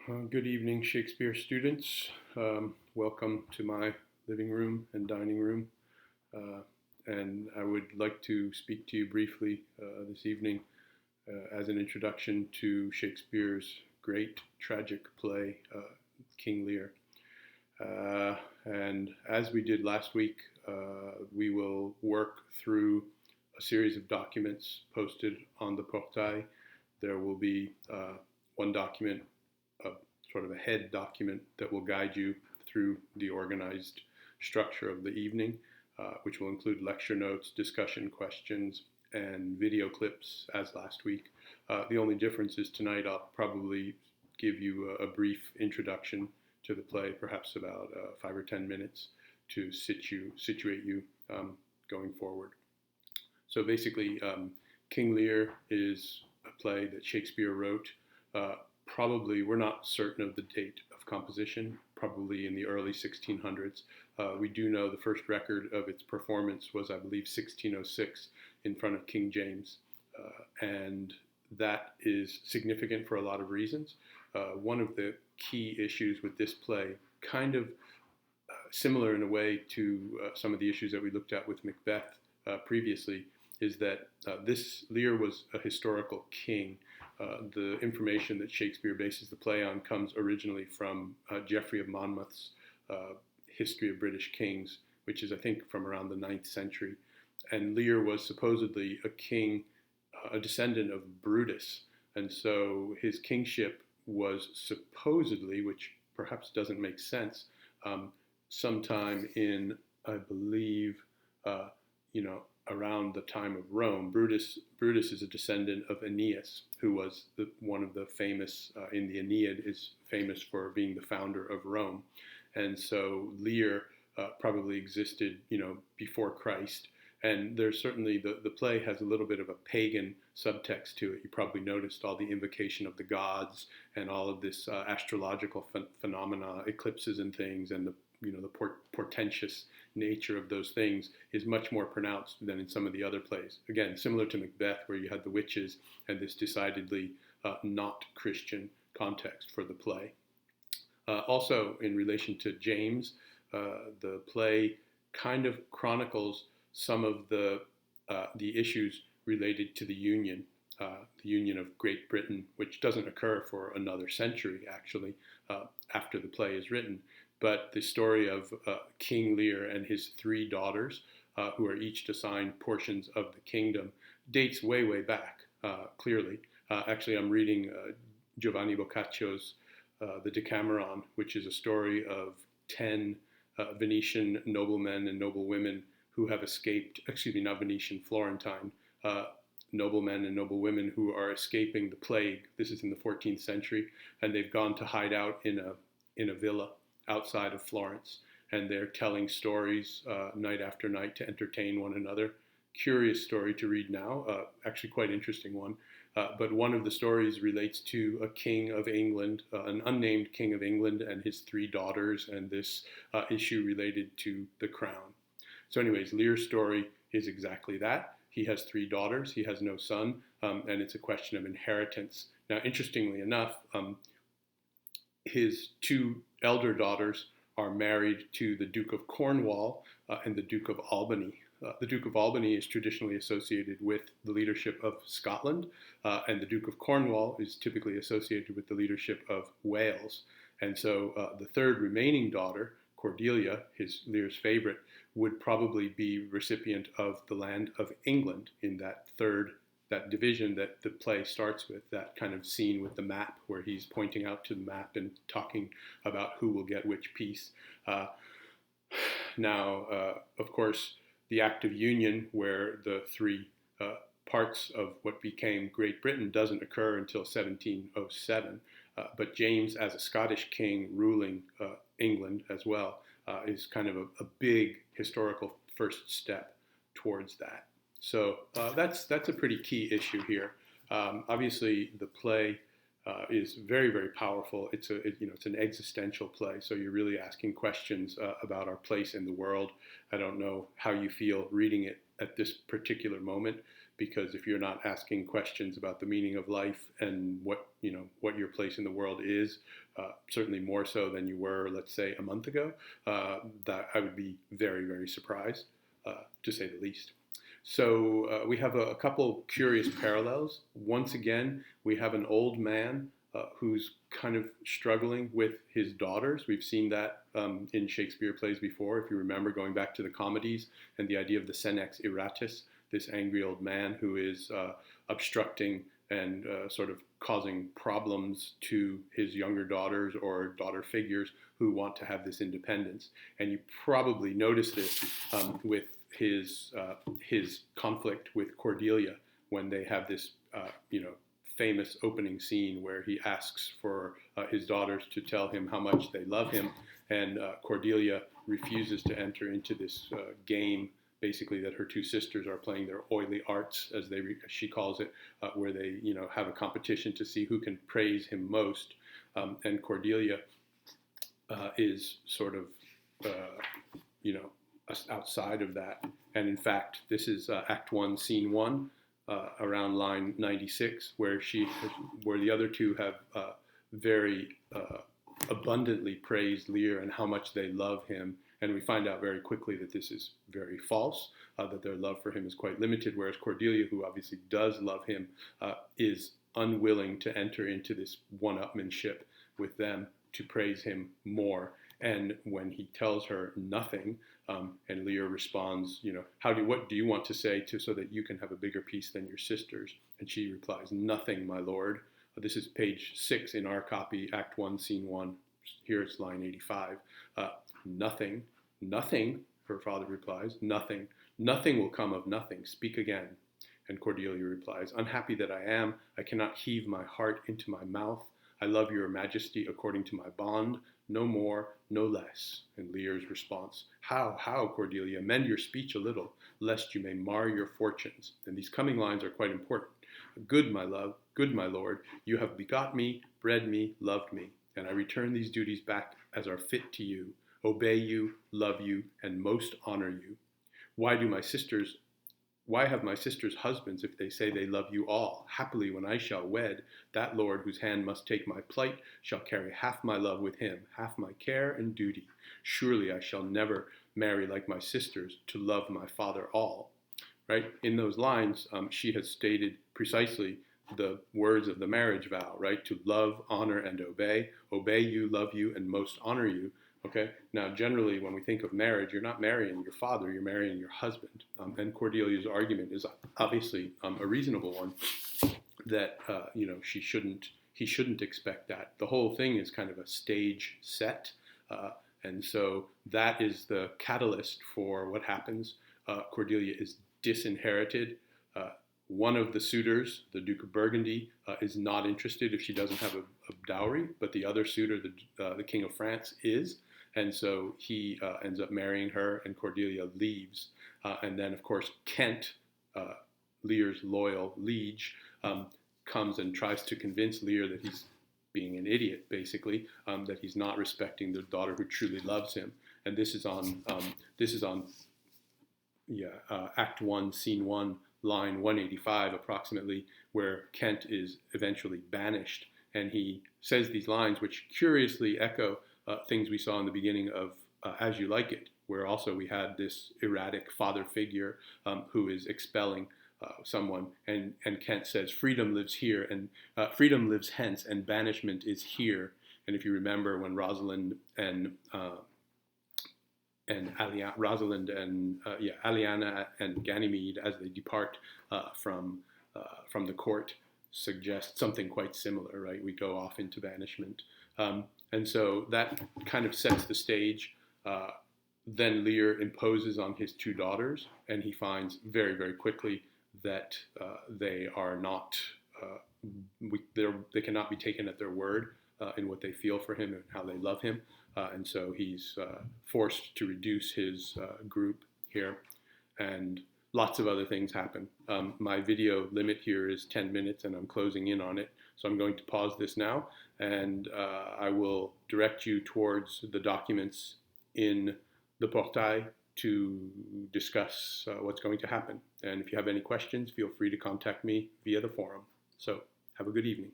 Good evening, Shakespeare students. Welcome to my living room and dining room. Uh, and I would like to speak to you briefly this evening as an introduction to Shakespeare's great tragic play, King Lear. Uh, and as we did last week, we will work through a series of documents posted on the portail. There will be one document, a sort of a head document that will guide you through the organized structure of the evening, which will include lecture notes, discussion questions, and video clips as last week. The only difference is tonight I'll probably give you a brief introduction to the play, perhaps about 5 or 10 minutes to situate you going forward. So basically, King Lear is a play that Shakespeare wrote. Probably, we're not certain of the date of composition, probably in the early 1600s. We do know the first record of its performance was, I believe, 1606 in front of King James. And that is significant for a lot of reasons. One of the key issues with this play, kind of similar in a way to some of the issues that we looked at with Macbeth previously, is that this Lear was a historical king. The information that Shakespeare bases the play on comes originally from Geoffrey of Monmouth's History of British Kings, which is, I think, from around the 9th century. And Lear was supposedly a king, a descendant of Brutus. And so his kingship was supposedly, which perhaps doesn't make sense, sometime in, I believe, around the time of Rome. Brutus is a descendant of Aeneas, who was one of the famous, in the Aeneid, is famous for being the founder of Rome. And so Lear probably existed, before Christ. And there's certainly, the play has a little bit of a pagan subtext to it. You probably noticed all the invocation of the gods and all of this astrological phenomena, eclipses and things, and the portentous nature of those things is much more pronounced than in some of the other plays. Again, similar to Macbeth, where you had the witches and this decidedly not Christian context for the play. Also, in relation to James, the play kind of chronicles some of the issues related to the Union of Great Britain, which doesn't occur for another century, actually, after the play is written. But the story of King Lear and his 3 daughters, who are each assigned portions of the kingdom, dates way, way back, clearly. Actually, I'm reading Giovanni Boccaccio's The Decameron, which is a story of 10 Venetian noblemen and noblewomen who have escaped, not Venetian, Florentine, noblemen and noblewomen who are escaping the plague. This is in the 14th century, and they've gone to hide out in a villa outside of Florence, and they're telling stories night after night to entertain one another. Curious story to read now, actually quite interesting one. But one of the stories relates to a king of England, an unnamed king of England, and his 3 daughters, and this issue related to the crown. So anyways, Lear's story is exactly that. He has 3 daughters, he has no son, and it's a question of inheritance. Now, interestingly enough, his 2 elder daughters are married to the Duke of Cornwall and the Duke of Albany. The Duke of Albany is traditionally associated with the leadership of Scotland, and the Duke of Cornwall is typically associated with the leadership of Wales. And so the 3rd remaining daughter, Cordelia, Lear's favorite, would probably be recipient of the land of England in that division that the play starts with, that kind of scene with the map where he's pointing out to the map and talking about who will get which piece. Now, of course, the Act of Union, where the 3 parts of what became Great Britain doesn't occur until 1707. But James, as a Scottish king ruling England as well, is kind of a big historical first step towards that. So that's a pretty key issue here. Obviously, the play is very, very powerful. It's an existential play, so you're really asking questions about our place in the world. I don't know how you feel reading it at this particular moment, because if you're not asking questions about the meaning of life and what your place in the world is, certainly more so than you were, let's say, a month ago, that I would be very, very surprised, to say the least. So we have a couple curious parallels. Once again, we have an old man who's kind of struggling with his daughters. We've seen that in Shakespeare plays before, if you remember, going back to the comedies and the idea of the senex iratus, this angry old man who is obstructing and sort of causing problems to his younger daughters or daughter figures who want to have this independence. And you probably notice this with his conflict with Cordelia when they have this, famous opening scene where he asks for his daughters to tell him how much they love him, and Cordelia refuses to enter into this game, basically, that her two sisters are playing, their oily arts, as she calls it, where they have a competition to see who can praise him most, and Cordelia is sort of outside of that. And in fact, this is Act 1, Scene 1. Around line 96, where the other two have very abundantly praised Lear and how much they love him, and we find out very quickly that this is very false, that their love for him is quite limited, whereas Cordelia, who obviously does love him, is unwilling to enter into this one-upmanship with them to praise him more. And when he tells her nothing, and Lear responds, what do you want to say so that you can have a bigger piece than your sisters? And she replies, nothing, my lord. This is page 6 in our copy, Act 1, Scene 1. Here it's line 85. Nothing, nothing, her father replies, nothing. Nothing will come of nothing. Speak again. And Cordelia replies, unhappy that I am, I cannot heave my heart into my mouth. I love your majesty according to my bond, no more, no less. And Lear's response, how, Cordelia, mend your speech a little, lest you may mar your fortunes. And these coming lines are quite important. Good, my love, good, my lord, you have begot me, bred me, loved me, and I return these duties back as are fit to you, obey you, love you, and most honor you. Why have my sisters husbands if they say they love you all? Happily, when I shall wed, that lord whose hand must take my plight shall carry half my love with him, half my care and duty. Surely I shall never marry like my sisters to love my father all. Right? In those lines, she has stated precisely the words of the marriage vow, right? To love, honor, and obey. Obey you, love you, and most honor you. Okay. Now, generally, when we think of marriage, you're not marrying your father; you're marrying your husband. And Cordelia's argument is obviously a reasonable one. That he shouldn't expect that. The whole thing is kind of a stage set, and so that is the catalyst for what happens. Cordelia is disinherited. One of the suitors, the Duke of Burgundy, is not interested if she doesn't have a dowry, but the other suitor, the King of France, is. And so he ends up marrying her, and Cordelia leaves. And then, of course, Kent, Lear's loyal liege, comes and tries to convince Lear that he's being an idiot, basically, that he's not respecting the daughter who truly loves him. And this is on Act 1, Scene 1, line 185, approximately, where Kent is eventually banished. And he says these lines, which curiously echo things we saw in the beginning of As You Like It, where also we had this erratic father figure who is expelling someone, and Kent says, freedom lives here, and freedom lives hence, and banishment is here. And if you remember when Rosalind and Aliana and Ganymede, as they depart from the court, suggest something quite similar, right? We go off into banishment. And so that kind of sets the stage. Then Lear imposes on his two daughters, and he finds very, very quickly that they are not, they cannot be taken at their word in what they feel for him and how they love him. And so he's forced to reduce his group here, and lots of other things happen. My video limit here is 10 minutes, and I'm closing in on it. So I'm going to pause this now, and I will direct you towards the documents in the portail to discuss what's going to happen. And if you have any questions, feel free to contact me via the forum. So have a good evening.